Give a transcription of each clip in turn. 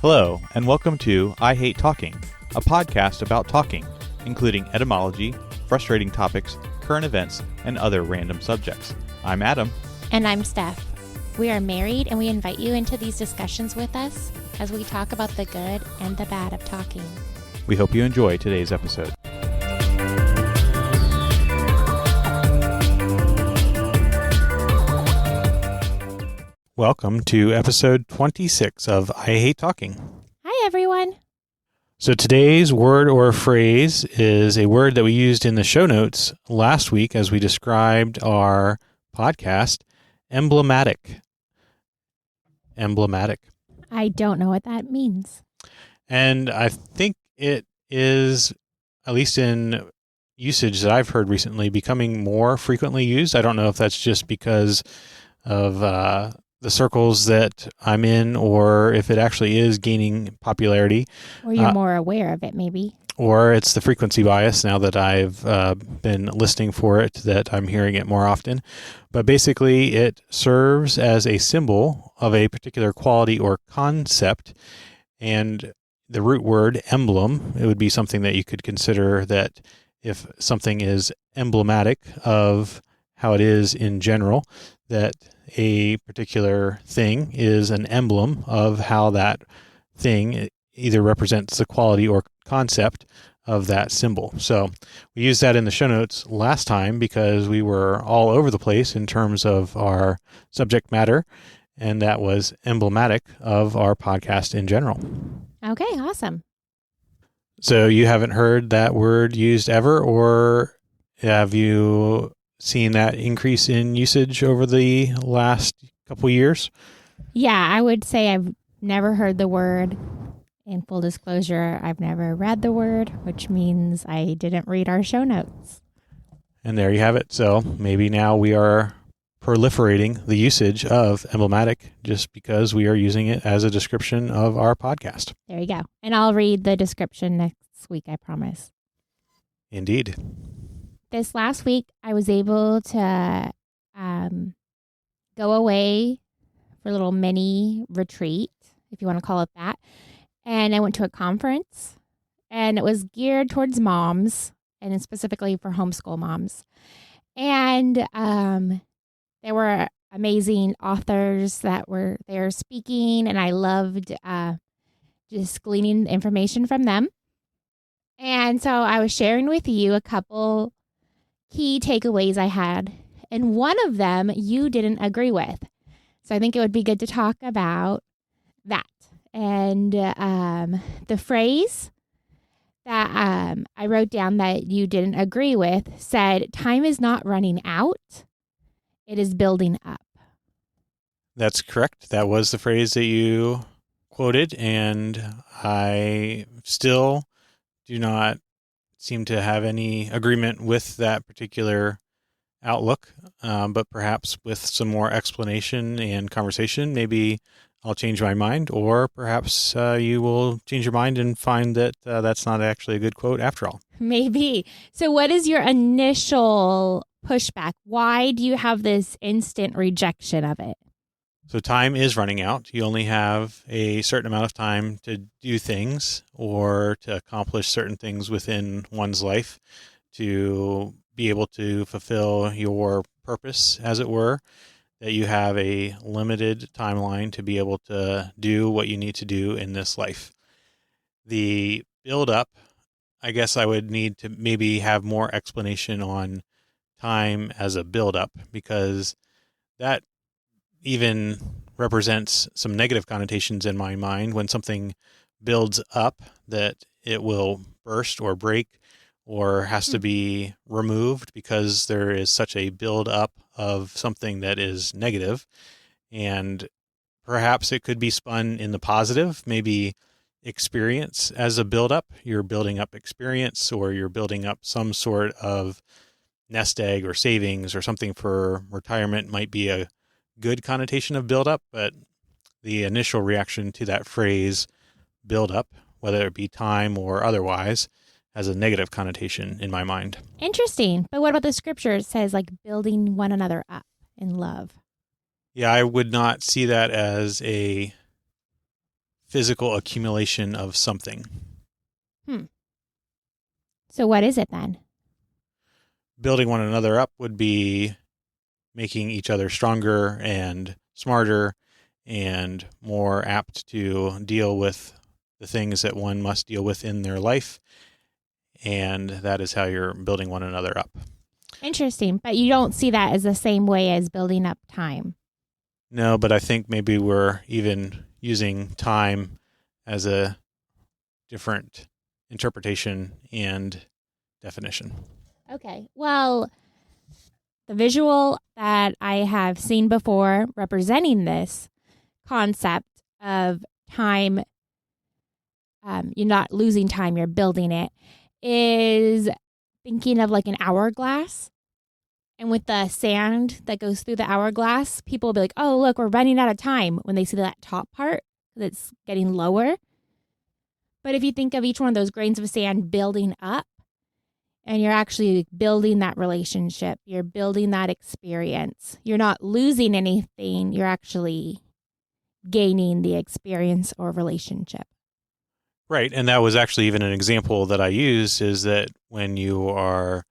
Hello, and welcome to I Hate Talking, a podcast about talking, including etymology, frustrating topics, current events, and other random subjects. I'm Adam. And I'm Steph. We are married, and we invite you into these discussions with us as we talk about the good and the bad of talking. We hope you enjoy today's episode. Welcome to episode 26 of I Hate Talking. Hi, everyone. So today's word or phrase is a word that we used in the show notes last week as we described our podcast, emblematic. Emblematic. I don't know what that means. And I think it is, at least in usage that I've heard recently, becoming more frequently used. I don't know if that's just because of the circles that I'm in, or if it actually is gaining popularity. Or you're more aware of it, maybe. Or it's the frequency bias now that I've been listening for it, that I'm hearing it more often. But basically, it serves as a symbol of a particular quality or concept. And the root word emblem, it would be something that you could consider that if something is emblematic of how it is in general, that a particular thing is an emblem of how that thing either represents the quality or concept of that symbol. So we used that in the show notes last time because we were all over the place in terms of our subject matter, and that was emblematic of our podcast in general. Okay, awesome. So you haven't heard that word used ever, or have you seen that increase in usage over the last couple years? Yeah, I would say I've never heard the word. In full disclosure, I've never read the word, which means I didn't read our show notes. And there you have it. So maybe now we are proliferating the usage of emblematic just because we are using it as a description of our podcast. There you go. And I'll read the description next week, I promise. Indeed. This last week, I was able to go away for a little mini retreat, if you want to call it that. And I went to a conference, and it was geared towards moms, and specifically for homeschool moms. And there were amazing authors that were there speaking, and I loved just gleaning information from them. And so I was sharing with you a couple key takeaways I had, and one of them you didn't agree with. So I think it would be good to talk about that. And the phrase that I wrote down that you didn't agree with said, "Time is not running out, it is building up." That's correct. That was the phrase that you quoted, and I still do not seem to have any agreement with that particular outlook, but perhaps with some more explanation and conversation, maybe I'll change my mind, or perhaps you will change your mind and find that that's not actually a good quote after all. Maybe. So what is your initial pushback? Why do you have this instant rejection of it? So time is running out. You only have a certain amount of time to do things or to accomplish certain things within one's life, to be able to fulfill your purpose, as it were, that you have a limited timeline to be able to do what you need to do in this life. The build up, I guess I would need to maybe have more explanation on time as a build up, because that even represents some negative connotations in my mind. When something builds up, that it will burst or break or has to be removed because there is such a build up of something that is negative. And perhaps it could be spun in the positive, maybe experience as a build up. You're building up experience, or you're building up some sort of nest egg or savings or something for retirement might be a good connotation of build up. But the initial reaction to that phrase build up, whether it be time or otherwise, has a negative connotation in my mind. Interesting. But what about the scripture? It says like building one another up in love. Yeah, I would not see that as a physical accumulation of something. Hmm. So what is it then? Building one another up would be making each other stronger and smarter and more apt to deal with the things that one must deal with in their life. And that is how you're building one another up. Interesting. But you don't see that as the same way as building up time. No, but I think maybe we're even using time as a different interpretation and definition. Okay. Well, the visual that I have seen before representing this concept of time, you're not losing time, you're building it, is thinking of like an hourglass. And with the sand that goes through the hourglass, people will be like, oh, look, we're running out of time when they see that top part that's getting lower. But if you think of each one of those grains of sand building up, and you're actually building that relationship, you're building that experience, you're not losing anything, you're actually gaining the experience or relationship. Right. And that was actually even an example that I used, is that when you are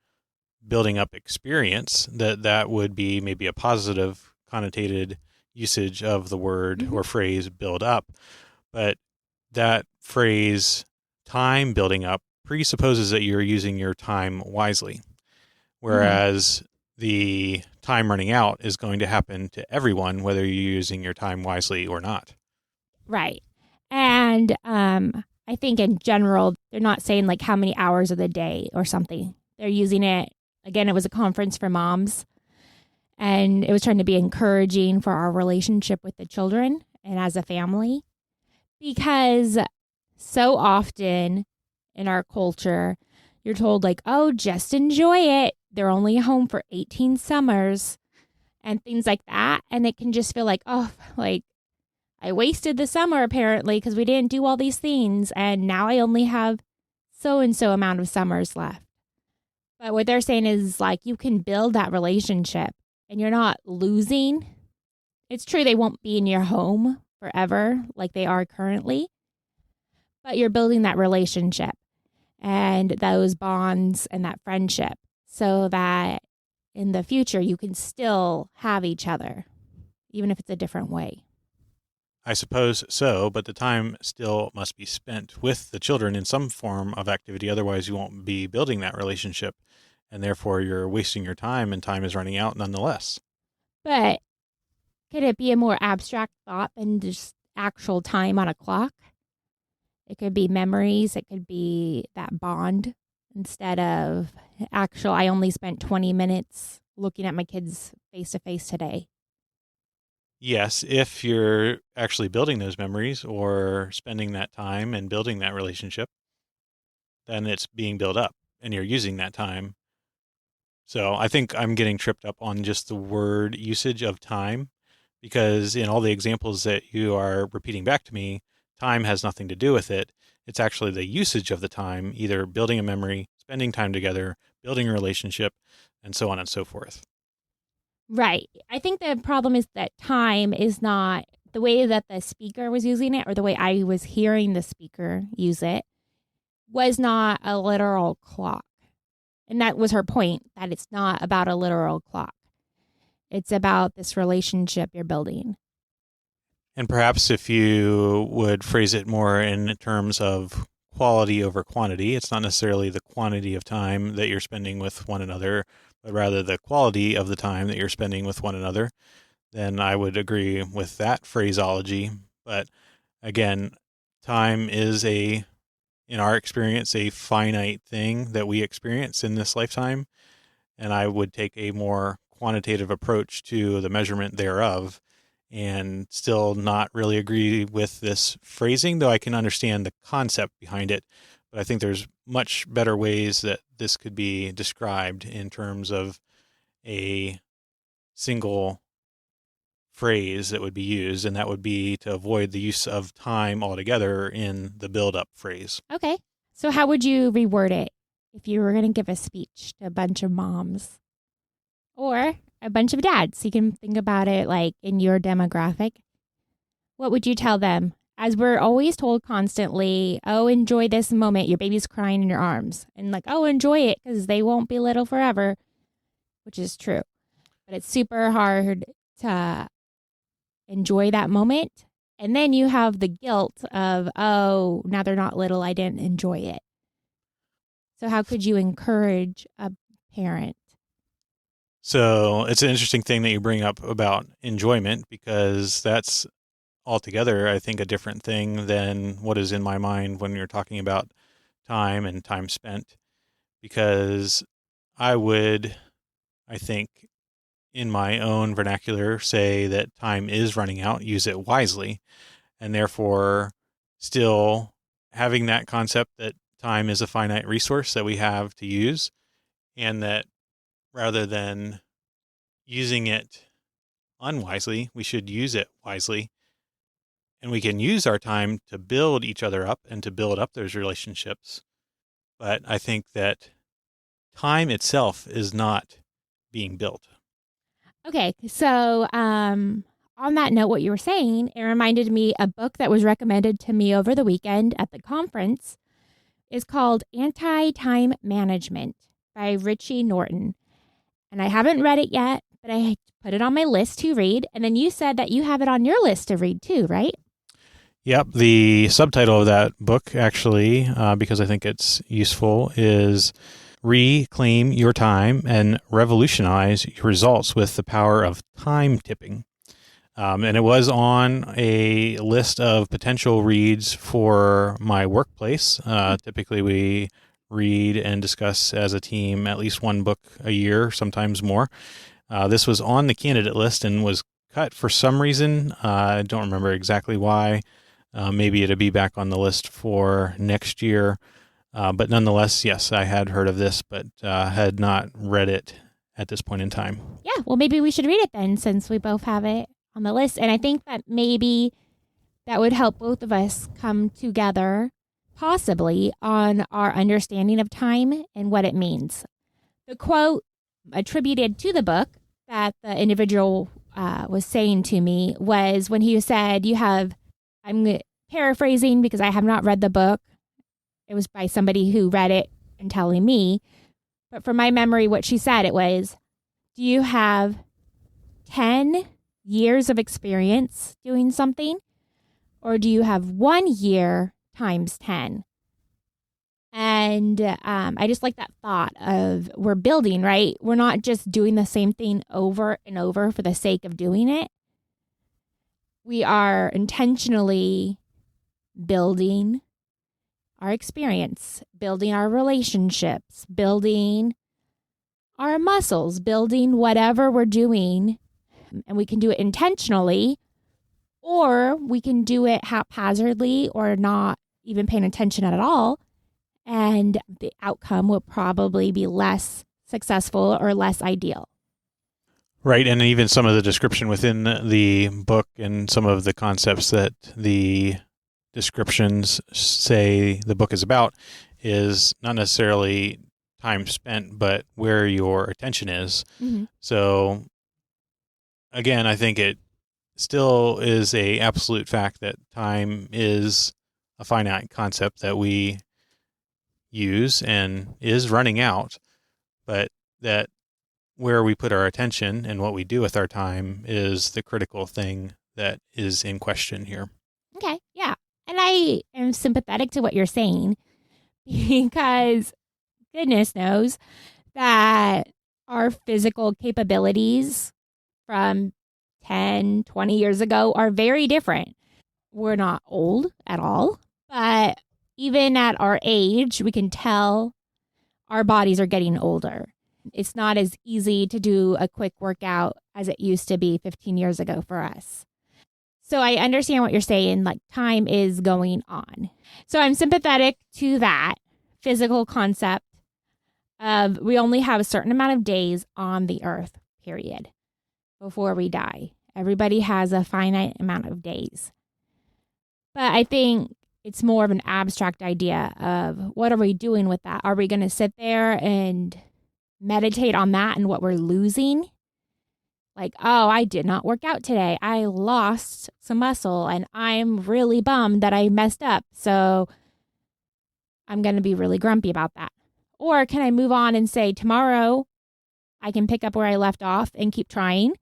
building up experience, that would be maybe a positive connotated usage of the word or phrase build up. But that phrase time building up presupposes that you're using your time wisely. Whereas the time running out is going to happen to everyone, whether you're using your time wisely or not. Right. And I think in general, they're not saying like how many hours of the day or something. They're using it, again, it was a conference for moms, and it was trying to be encouraging for our relationship with the children and as a family. Because so often in our culture, you're told like, oh, just enjoy it. They're only home for 18 summers and things like that. And it can just feel like, oh, like I wasted the summer apparently because we didn't do all these things. And now I only have so-and-so amount of summers left. But what they're saying is like you can build that relationship and you're not losing. It's true they won't be in your home forever like they are currently, but you're building that relationship and those bonds and that friendship so that in the future you can still have each other, even if it's a different way. I suppose so, but the time still must be spent with the children in some form of activity. Otherwise, you won't be building that relationship, and therefore you're wasting your time, and time is running out nonetheless. But could it be a more abstract thought than just actual time on a clock? It could be memories. It could be that bond instead of actual, I only spent 20 minutes looking at my kids face to face today. Yes, if you're actually building those memories or spending that time and building that relationship, then it's being built up and you're using that time. So I think I'm getting tripped up on just the word usage of time, because in all the examples that you are repeating back to me, time has nothing to do with it. It's actually the usage of the time, either building a memory, spending time together, building a relationship, and so on and so forth. Right. I think the problem is that time is not the way that the speaker was using it or the way I was hearing the speaker use it was not a literal clock. And that was her point, that it's not about a literal clock. It's about this relationship you're building. And perhaps if you would phrase it more in terms of quality over quantity, it's not necessarily the quantity of time that you're spending with one another, but rather the quality of the time that you're spending with one another, then I would agree with that phraseology. But again, time is in our experience, a finite thing that we experience in this lifetime. And I would take a more quantitative approach to the measurement thereof, and still not really agree with this phrasing, though I can understand the concept behind it. But I think there's much better ways that this could be described in terms of a single phrase that would be used, and that would be to avoid the use of time altogether in the build-up phrase. Okay. So how would you reword it if you were going to give a speech to a bunch of moms or a bunch of dads? You can think about it like in your demographic. What would you tell them as we're always told constantly, oh, enjoy this moment. Your baby's crying in your arms. And like, oh, enjoy it because they won't be little forever, which is true. But it's super hard to enjoy that moment. And then you have the guilt of, oh, now they're not little. I didn't enjoy it. So how could you encourage a parent? So it's an interesting thing that you bring up about enjoyment, because that's altogether, I think, a different thing than what is in my mind when you're talking about time and time spent. Because I would, I think, in my own vernacular, say that time is running out, use it wisely, and therefore still having that concept that time is a finite resource that we have to use, and that rather than using it unwisely, we should use it wisely. And we can use our time to build each other up and to build up those relationships. But I think that time itself is not being built. Okay, so on that note, what you were saying, it reminded me a book that was recommended to me over the weekend at the conference is called Anti-Time Management by Richie Norton. And I haven't read it yet, but I put it on my list to read. And then you said that you have it on your list to read too, right? Yep. The subtitle of that book, actually, because I think it's useful, is Reclaim Your Time and Revolutionize Your Results with the Power of Time Tipping. And it was on a list of potential reads for my workplace. Typically, we read and discuss as a team at least one book a year, sometimes more. This was on the candidate list and was cut for some reason. I don't remember exactly why. Maybe it'll be back on the list for next year. But nonetheless, yes, I had heard of this, but had not read it at this point in time. Yeah, well, maybe we should read it then since we both have it on the list. And I think that maybe that would help both of us come together, possibly, on our understanding of time and what it means. The quote attributed to the book that the individual was saying to me was when he said, I'm paraphrasing because I have not read the book. It was by somebody who read it and telling me. But from my memory, what she said, it was, do you have 10 years of experience doing something? Or do you have 1 year times 10? And I just like that thought of we're building, right? We're not just doing the same thing over and over for the sake of doing it. We are intentionally building our experience, building our relationships, building our muscles, building whatever we're doing. And we can do it intentionally, or we can do it haphazardly or not even paying attention at all. And the outcome will probably be less successful or less ideal. Right, and even some of the description within the book and some of the concepts that the descriptions say the book is about is not necessarily time spent, but where your attention is. Mm-hmm. So, again, I think it still is a absolute fact that time is a finite concept that we use and is running out, but that where we put our attention and what we do with our time is the critical thing that is in question here. Okay, yeah. And I am sympathetic to what you're saying because goodness knows that our physical capabilities from 10, 20 years ago are very different. We're not old at all, but even at our age, we can tell our bodies are getting older. It's not as easy to do a quick workout as it used to be 15 years ago for us. So I understand what you're saying, like time is going on. So I'm sympathetic to that physical concept of we only have a certain amount of days on the earth, period, before we die. Everybody has a finite amount of days. But I think it's more of an abstract idea of what are we doing with that? Are we going to sit there and meditate on that and what we're losing? Like, oh, I did not work out today. I lost some muscle and I'm really bummed that I messed up. So I'm going to be really grumpy about that. Or can I move on and say, tomorrow I can pick up where I left off and keep trying?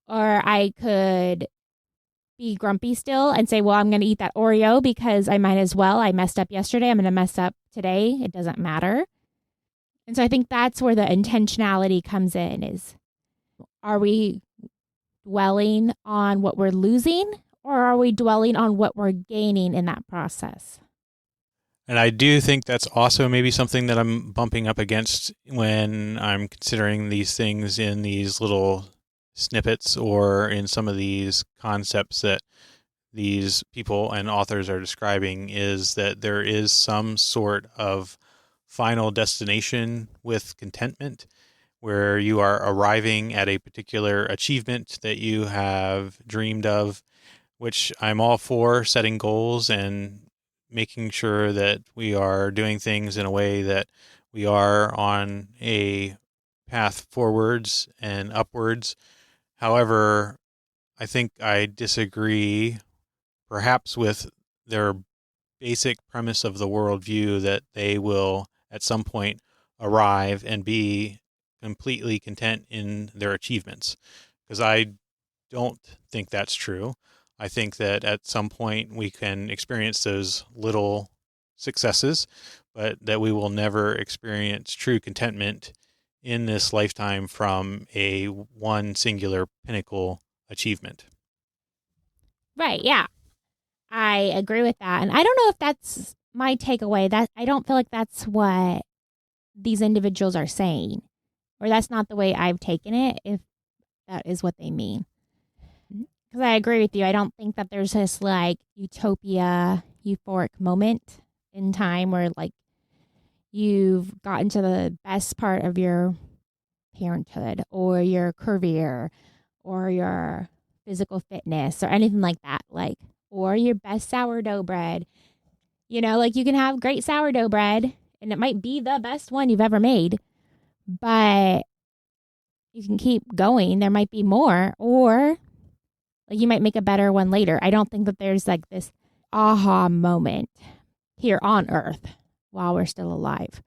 Or I could be grumpy still and say, well, I'm going to eat that Oreo because I might as well. I messed up yesterday. I'm going to mess up today. It doesn't matter. And so I think that's where the intentionality comes in is, are we dwelling on what we're losing or are we dwelling on what we're gaining in that process? And I do think that's also maybe something that I'm bumping up against when I'm considering these things in these little snippets or in some of these concepts that these people and authors are describing, is that there is some sort of final destination with contentment where you are arriving at a particular achievement that you have dreamed of, which I'm all for setting goals and making sure that we are doing things in a way that we are on a path forwards and upwards. However, I think I disagree perhaps with their basic premise of the worldview that they will at some point arrive and be completely content in their achievements. Because I don't think that's true. I think that at some point we can experience those little successes, but that we will never experience true contentment in this lifetime from a one singular pinnacle achievement. Right. Yeah. I agree with that. And I don't know if that's my takeaway. That I don't feel like that's what these individuals are saying, or that's not the way I've taken it, if that is what they mean. Because I agree with you. I don't think that there's this like utopia, euphoric moment in time where like you've gotten to the best part of your parenthood or your career or your physical fitness or anything like that. Like, or your best sourdough bread. You know, like you can have great sourdough bread and it might be the best one you've ever made, but you can keep going. There might be more, or like you might make a better one later. I don't think that there's like this aha moment here on earth while we're still alive.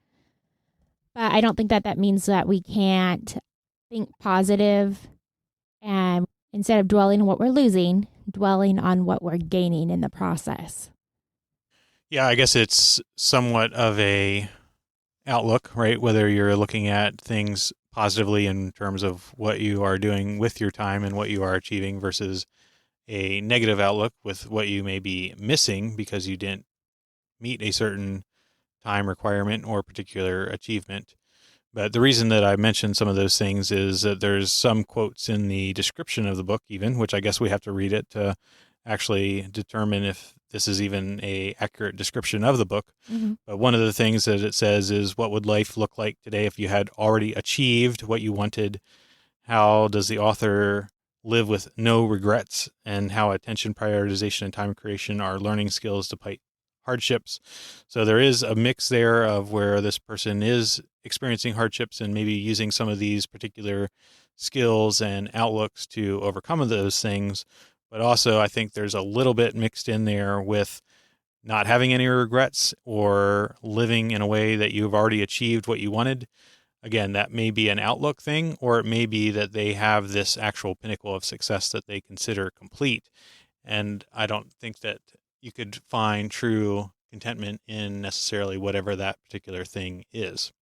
But I don't think that that means that we can't think positive and instead of dwelling on what we're losing, dwelling on what we're gaining in the process. Yeah, I guess it's somewhat of a outlook, right? Whether you're looking at things positively in terms of what you are doing with your time and what you are achieving versus a negative outlook with what you may be missing because you didn't meet a certain time requirement or particular achievement. But the reason that I mentioned some of those things is that there's some quotes in the description of the book, even, which I guess we have to read it to actually determine if this is even a accurate description of the book. Mm-hmm. But one of the things that it says is, what would life look like today if you had already achieved what you wanted? How does the author live with no regrets, and how attention, prioritization, and time creation are learning skills despite hardships? So there is a mix there of where this person is experiencing hardships and maybe using some of these particular skills and outlooks to overcome those things. But also, I think there's a little bit mixed in there with not having any regrets or living in a way that you've already achieved what you wanted. Again, that may be an outlook thing, or it may be that they have this actual pinnacle of success that they consider complete. And I don't think that you could find true contentment in necessarily whatever that particular thing is.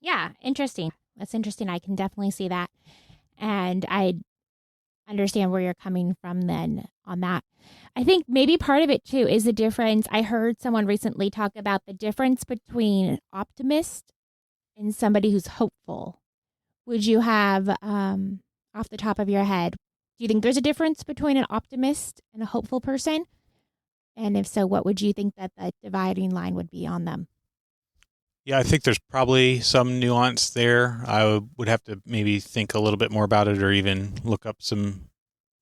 Yeah, interesting. That's interesting. I can definitely see that. And I understand where you're coming from then on that. I think maybe part of it too is the difference. I heard someone recently talk about the difference between an optimist and somebody who's hopeful. Would you have, off the top of your head, do you think there's a difference between an optimist and a hopeful person? And if so, what would you think that the dividing line would be on them? Yeah, I think there's probably some nuance there. I would have to maybe think a little bit more about it or even look up some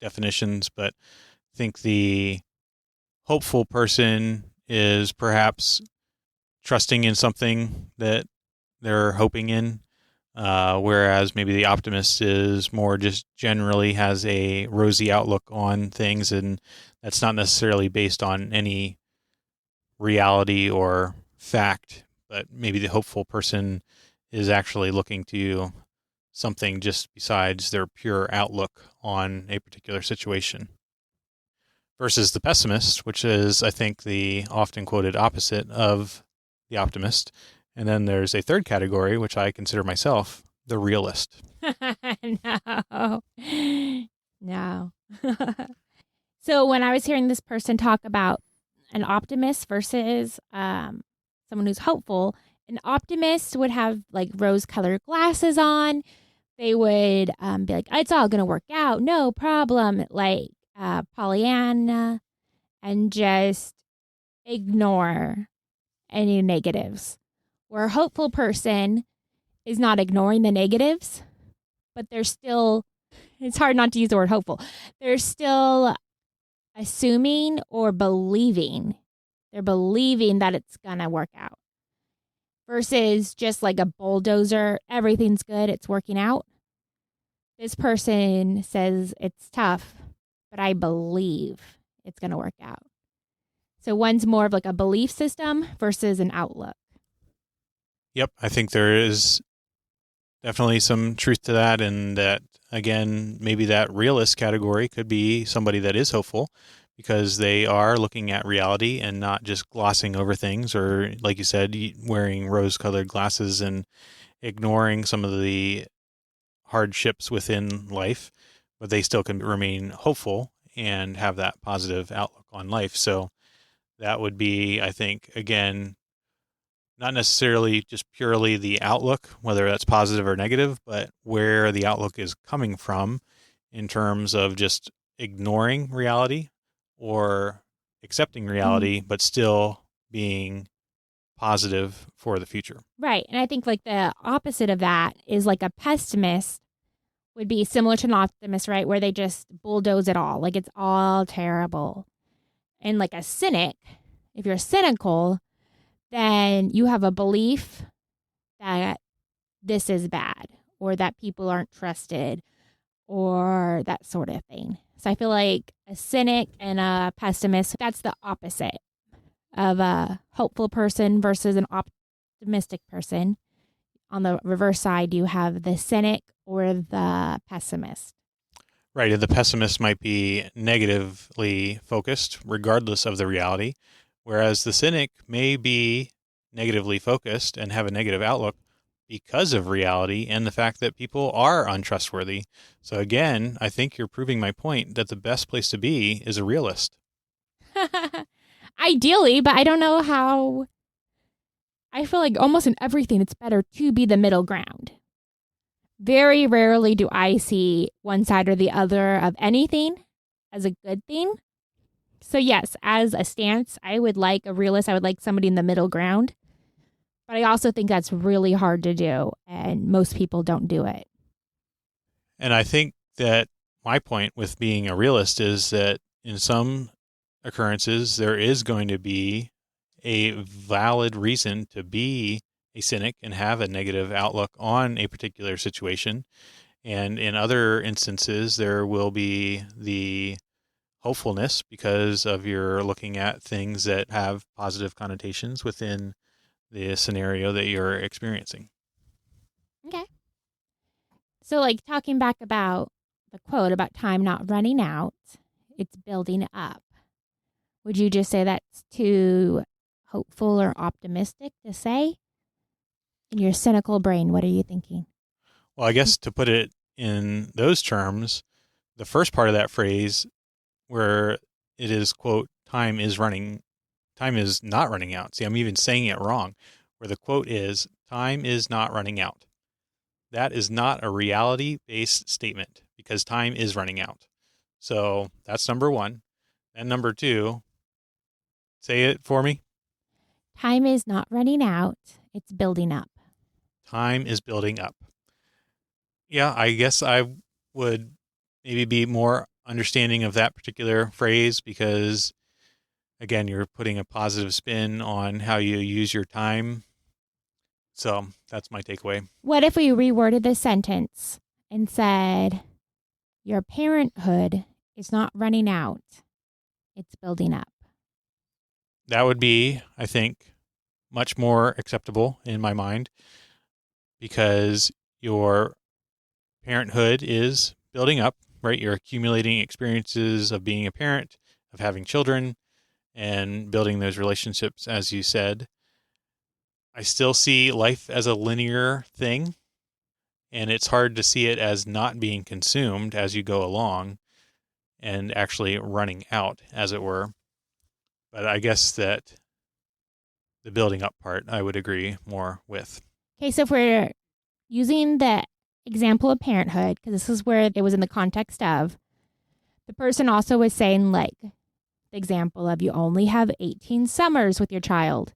definitions, but I think the hopeful person is perhaps trusting in something that they're hoping in. whereas maybe the optimist is more just generally has a rosy outlook on things, and that's not necessarily based on any reality or fact, but maybe the hopeful person is actually looking to something just besides their pure outlook on a particular situation. Versus the pessimist, which is, I think, the often quoted opposite of the optimist. And then there's a third category, which I consider myself the realist. No. No. So when I was hearing this person talk about an optimist versus someone who's hopeful, an optimist would have like rose colored glasses on. They would be like, it's all going to work out. No problem. Like Pollyanna, and just ignore any negatives. Where a hopeful person is not ignoring the negatives, but they're still, it's hard not to use the word hopeful. They're still assuming or believing. They're believing that it's going to work out versus just like a bulldozer. Everything's good. It's working out. This person says it's tough, but I believe it's going to work out. So one's more of like a belief system versus an outlook. Yep, I think there is definitely some truth to that, and that, again, maybe that realist category could be somebody that is hopeful because they are looking at reality and not just glossing over things, or, like you said, wearing rose-colored glasses and ignoring some of the hardships within life, but they still can remain hopeful and have that positive outlook on life. So that would be, I think, again, not necessarily just purely the outlook, whether that's positive or negative, but where the outlook is coming from in terms of just ignoring reality or accepting reality, but still being positive for the future. Right. And I think like the opposite of that is like a pessimist would be similar to an optimist, right? Where they just bulldoze it all. Like it's all terrible. And like a cynic, if you're cynical, then you have a belief that this is bad or that people aren't trusted or that sort of thing. So I feel like a cynic and a pessimist, that's the opposite of a hopeful person versus an optimistic person. On the reverse side, you have the cynic or the pessimist. Right. And the pessimist might be negatively focused, regardless of the reality, whereas the cynic may be negatively focused and have a negative outlook because of reality and the fact that people are untrustworthy. So, again, I think you're proving my point that the best place to be is a realist. Ideally, but I don't know how. I feel like almost in everything, it's better to be the middle ground. Very rarely do I see one side or the other of anything as a good thing. So, yes, as a stance, I would like a realist. I would like somebody in the middle ground. But I also think that's really hard to do, and most people don't do it. And I think that my point with being a realist is that in some occurrences, there is going to be a valid reason to be a cynic and have a negative outlook on a particular situation. And in other instances, there will be the hopefulness because of you're looking at things that have positive connotations within the scenario that you're experiencing. Okay. So, like talking back about the quote about time not running out, it's building up. Would you just say that's too hopeful or optimistic to say? In your cynical brain, what are you thinking? Well, I guess to put it in those terms, the first part of that phrase where it is, quote, time is not running out. See, I'm even saying it wrong, where the quote is, time is not running out. That is not a reality based statement because time is running out. So that's number one. And number two, say it for me. Time is not running out, it's building up. Time is building up. Yeah, I guess I would maybe be more understanding of that particular phrase because, again, you're putting a positive spin on how you use your time. So that's my takeaway. What if we reworded this sentence and said, your parenthood is not running out, it's building up? That would be, I think, much more acceptable in my mind, because your parenthood is building up, right? You're accumulating experiences of being a parent, of having children, and building those relationships, as you said. I still see life as a linear thing, and it's hard to see it as not being consumed as you go along and actually running out, as it were. But I guess that the building up part, I would agree more with. Okay, so if we're using the example of parenthood, because this is where it was in the context of, the person also was saying, like, the example of you only have 18 summers with your child.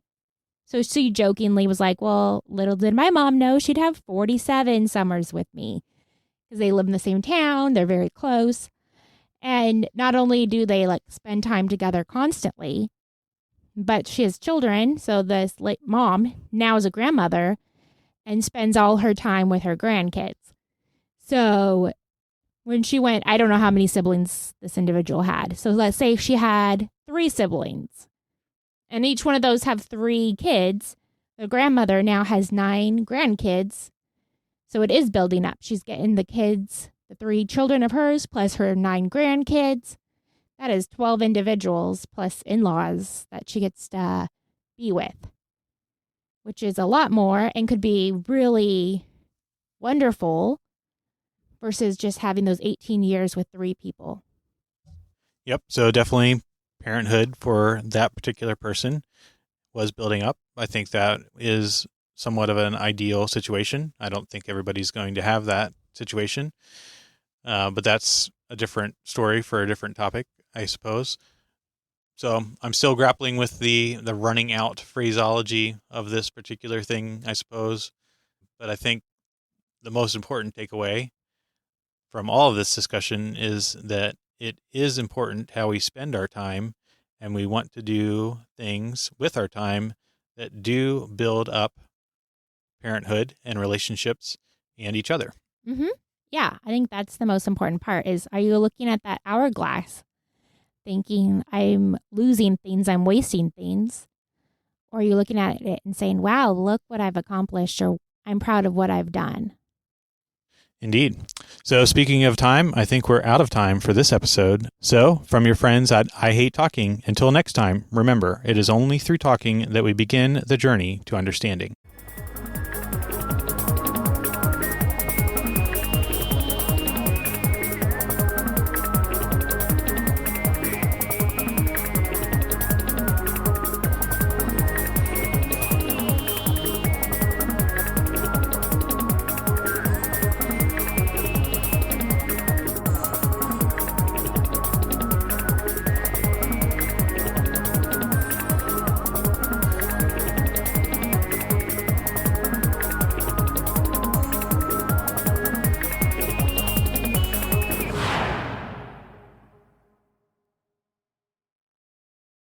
So she jokingly was like, well, little did my mom know she'd have 47 summers with me, because they live in the same town. They're very close. And not only do they like spend time together constantly, but she has children. So this mom now is a grandmother and spends all her time with her grandkids. So when she went, I don't know how many siblings this individual had. So let's say she had 3 siblings, and each one of those have 3 kids. The grandmother now has 9 grandkids. So it is building up. She's getting the kids, the 3 children of hers, plus her 9 grandkids. That is 12 individuals plus in-laws that she gets to be with, which is a lot more and could be really wonderful versus just having those 18 years with 3 people. Yep. So definitely parenthood for that particular person was building up. I think that is somewhat of an ideal situation. I don't think everybody's going to have that situation. But that's a different story for a different topic, I suppose. So I'm still grappling with the running out phraseology of this particular thing, I suppose. But I think the most important takeaway from all of this discussion is that it is important how we spend our time, and we want to do things with our time that do build up parenthood and relationships and each other. Mm-hmm. Yeah, I think that's the most important part is, are you looking at that hourglass thinking I'm losing things, I'm wasting things? Or are you looking at it and saying, wow, look what I've accomplished, or I'm proud of what I've done? Indeed. So speaking of time, I think we're out of time for this episode. So from your friends at I Hate Talking, until next time, remember, it is only through talking that we begin the journey to understanding.